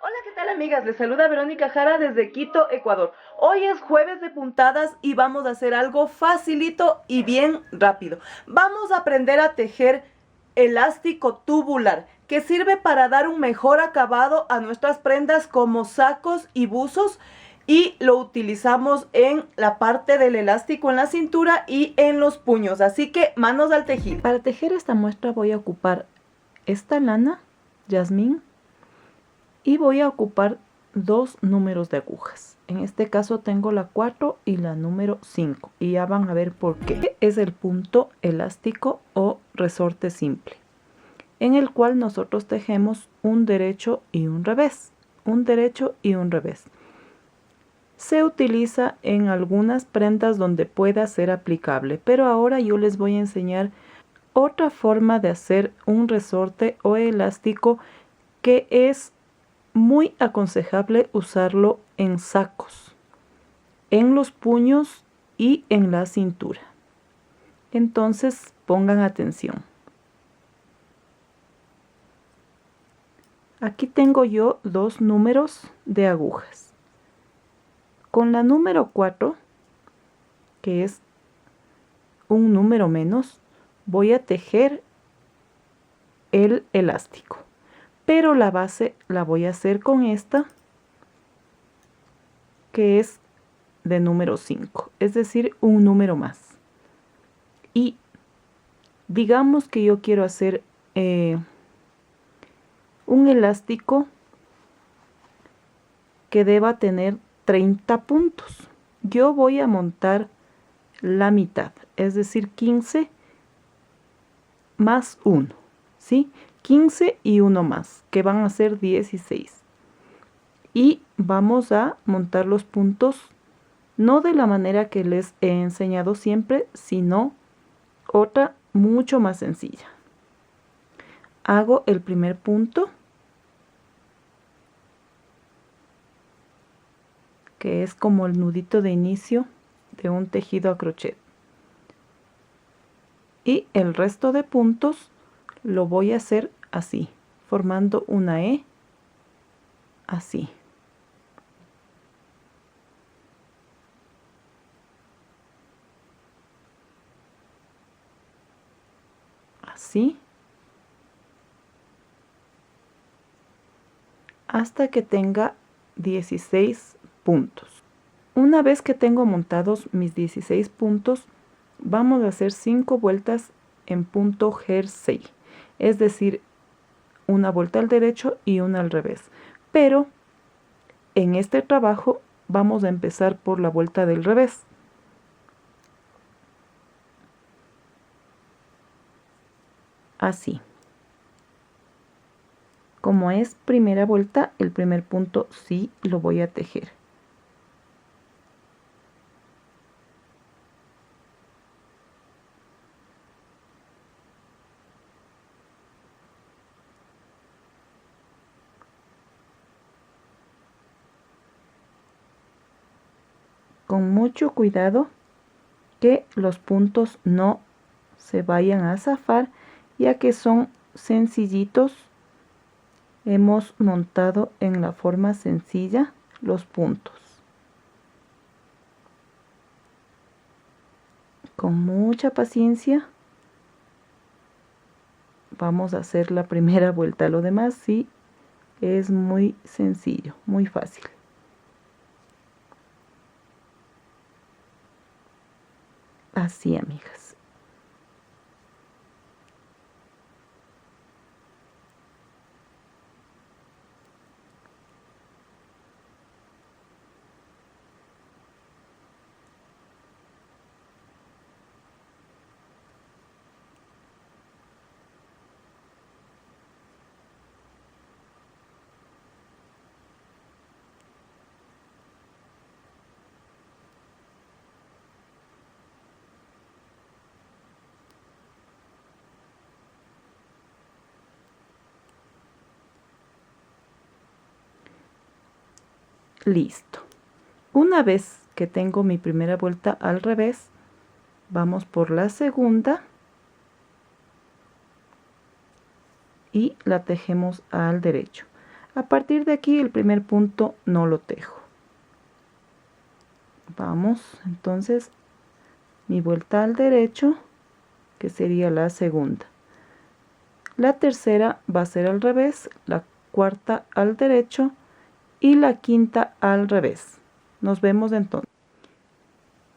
Hola, ¿qué tal amigas? Les saluda Verónica Jara desde Quito, Ecuador. Hoy es jueves de puntadas y vamos a hacer algo facilito y bien rápido. Vamos a aprender a tejer elástico tubular, que sirve para dar un mejor acabado a nuestras prendas como sacos y buzos, y lo utilizamos en la parte del elástico en la cintura y en los puños. Así que manos al tejido. Para tejer esta muestra voy a ocupar esta lana, jazmín, y voy a ocupar dos números de agujas. En este caso tengo la 4 y la número 5 y ya van a ver por qué. Es el punto elástico o resorte simple, en el cual nosotros tejemos un derecho y un revés, un derecho y un revés. Se utiliza en algunas prendas donde pueda ser aplicable, pero ahora yo les voy a enseñar otra forma de hacer un resorte o elástico que es muy aconsejable usarlo en sacos, en los puños y en la cintura. Entonces pongan atención. Aquí tengo yo dos números de agujas. Con la número 4, que es un número menos, voy a tejer el elástico, pero la base la voy a hacer con esta, que es de número 5, es decir, un número más. Y digamos que yo quiero hacer un elástico que deba tener 30 puntos. Yo voy a montar la mitad, es decir, 15 más 1, ¿sí? 15 y 1 más, que van a ser 16. Y vamos a montar los puntos no de la manera que les he enseñado siempre, sino otra mucho más sencilla. Hago el primer punto, que es como el nudito de inicio de un tejido a crochet. Y el resto de puntos lo voy a hacer así, formando una E, así. Así. Hasta que tenga 16 puntos. Una vez que tengo montados mis 16 puntos, vamos a hacer 5 vueltas en punto jersey, es decir, una vuelta al derecho y una al revés. Pero en este trabajo vamos a empezar por la vuelta del revés. Así. Como es primera vuelta, el primer punto sí lo voy a tejer. Con mucho cuidado que los puntos no se vayan a zafar, ya que son sencillitos. Hemos montado en la forma sencilla los puntos. Con mucha paciencia vamos a hacer la primera vuelta. Lo demás sí es muy sencillo, muy fácil. Así, amigas. Listo. Una vez que tengo mi primera vuelta al revés, vamos por la segunda y la tejemos al derecho. A partir de aquí el primer punto no lo tejo. Vamos, entonces, mi vuelta al derecho, que sería la segunda. La tercera va a ser al revés, la cuarta al derecho y la quinta al revés. Nos vemos entonces.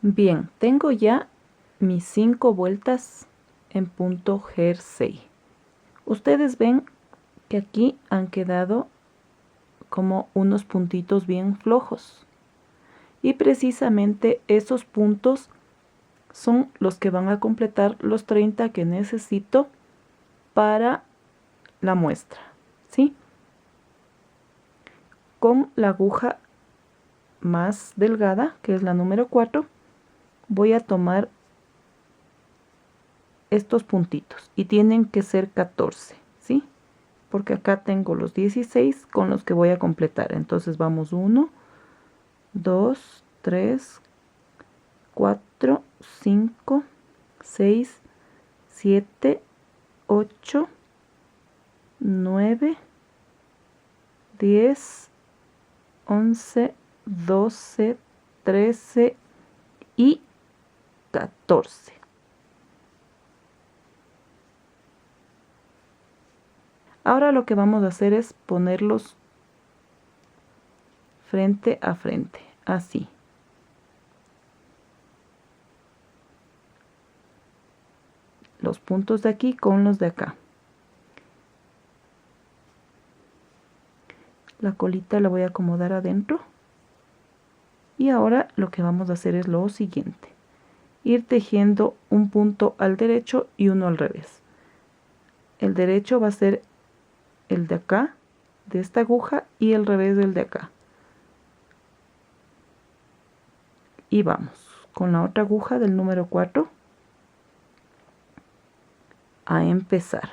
Bien, tengo ya mis 5 vueltas en punto jersey. Ustedes ven que aquí han quedado como unos puntitos bien flojos. Y precisamente esos puntos son los que van a completar los 30 que necesito para la muestra, ¿sí? Con la aguja más delgada, que es la número 4, voy a tomar estos puntitos y tienen que ser 14, ¿sí? Porque acá tengo los 16 con los que voy a completar. Entonces vamos 1, 2, 3, 4, 5, 6, 7, 8, 9, 10, 11, 12, 13 y 14. Ahora lo que vamos a hacer es ponerlos frente a frente, así. Los puntos de aquí con los de acá. La colita la voy a acomodar adentro. Y ahora lo que vamos a hacer es lo siguiente. Ir tejiendo un punto al derecho y uno al revés. El derecho va a ser el de acá, de esta aguja, y el revés del de acá. Y vamos con la otra aguja del número 4 a empezar.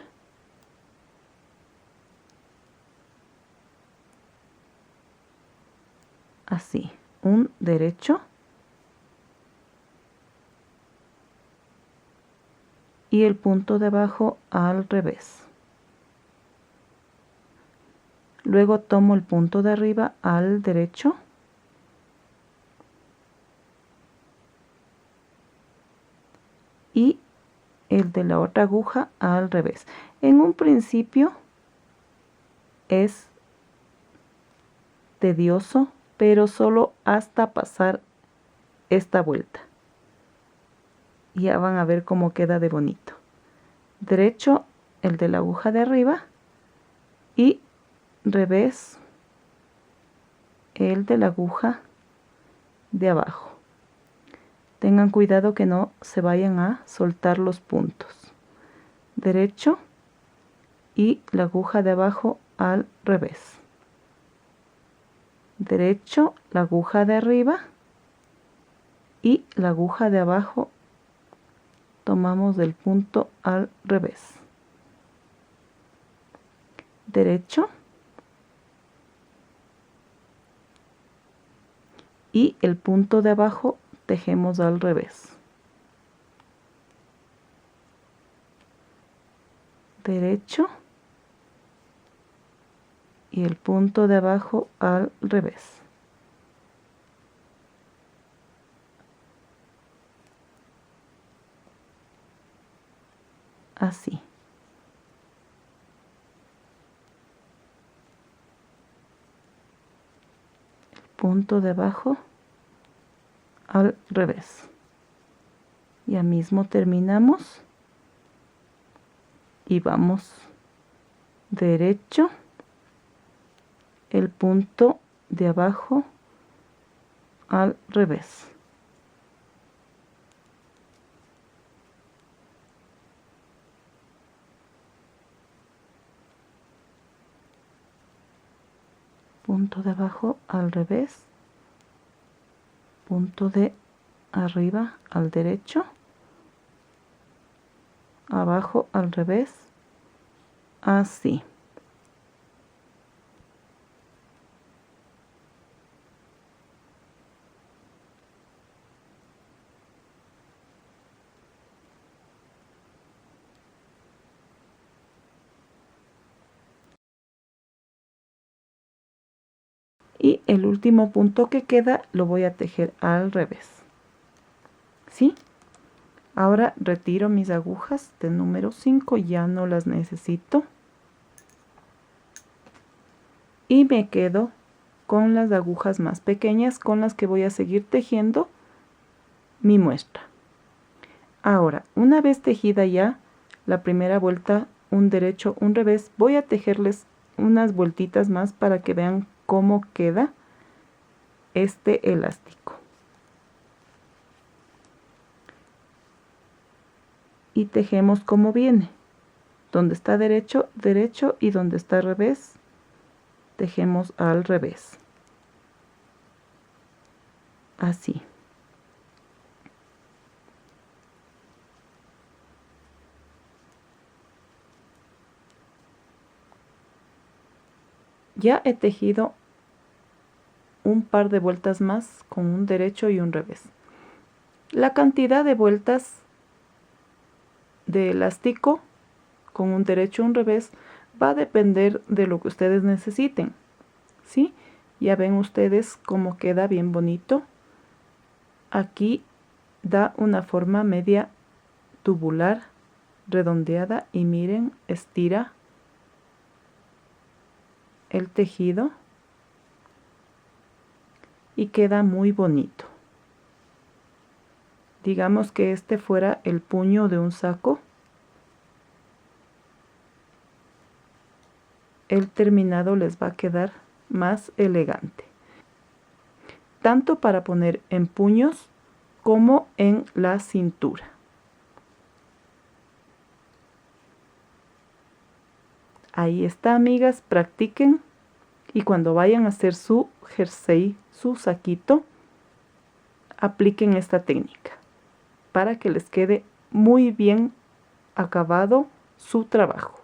Así, un derecho y el punto de abajo al revés. Luego tomo el punto de arriba al derecho y el de la otra aguja al revés. En un principio es tedioso, pero solo hasta pasar esta vuelta. Ya van a ver cómo queda de bonito. Derecho, el de la aguja de arriba, y revés, el de la aguja de abajo. Tengan cuidado que no se vayan a soltar los puntos. Derecho y la aguja de abajo al revés. Derecho, la aguja de arriba y la aguja de abajo tomamos del punto al revés. Derecho y el punto de abajo tejemos al revés. Derecho y el punto de abajo al revés. Así. El punto de abajo al revés. Ya mismo terminamos y vamos derecho, el punto de abajo al revés. Punto de abajo al revés, punto de arriba al derecho, abajo al revés, así. y el último punto que queda lo voy a tejer al revés. ¿Sí? Ahora retiro mis agujas de número 5, ya no las necesito. Y me quedo con las agujas más pequeñas con las que voy a seguir tejiendo mi muestra. Ahora, una vez tejida ya la primera vuelta, un derecho, un revés, voy a tejerles unas vueltitas más para que vean cómo queda este elástico. Y tejemos como viene. Donde está derecho, derecho, y donde está revés, tejemos al revés. Así. Ya he tejido un par de vueltas más con un derecho y un revés. La cantidad de vueltas de elástico con un derecho y un revés va a depender de lo que ustedes necesiten. ¿Sí? Ya ven ustedes cómo queda bien bonito. Aquí da una forma media tubular, redondeada, y miren, estira el tejido y queda muy bonito. Digamos que este fuera el puño de un saco. El terminado les va a quedar más elegante, tanto para poner en puños como en la cintura. Ahí está, amigas, practiquen y cuando vayan a hacer su jersey, su saquito, apliquen esta técnica para que les quede muy bien acabado su trabajo.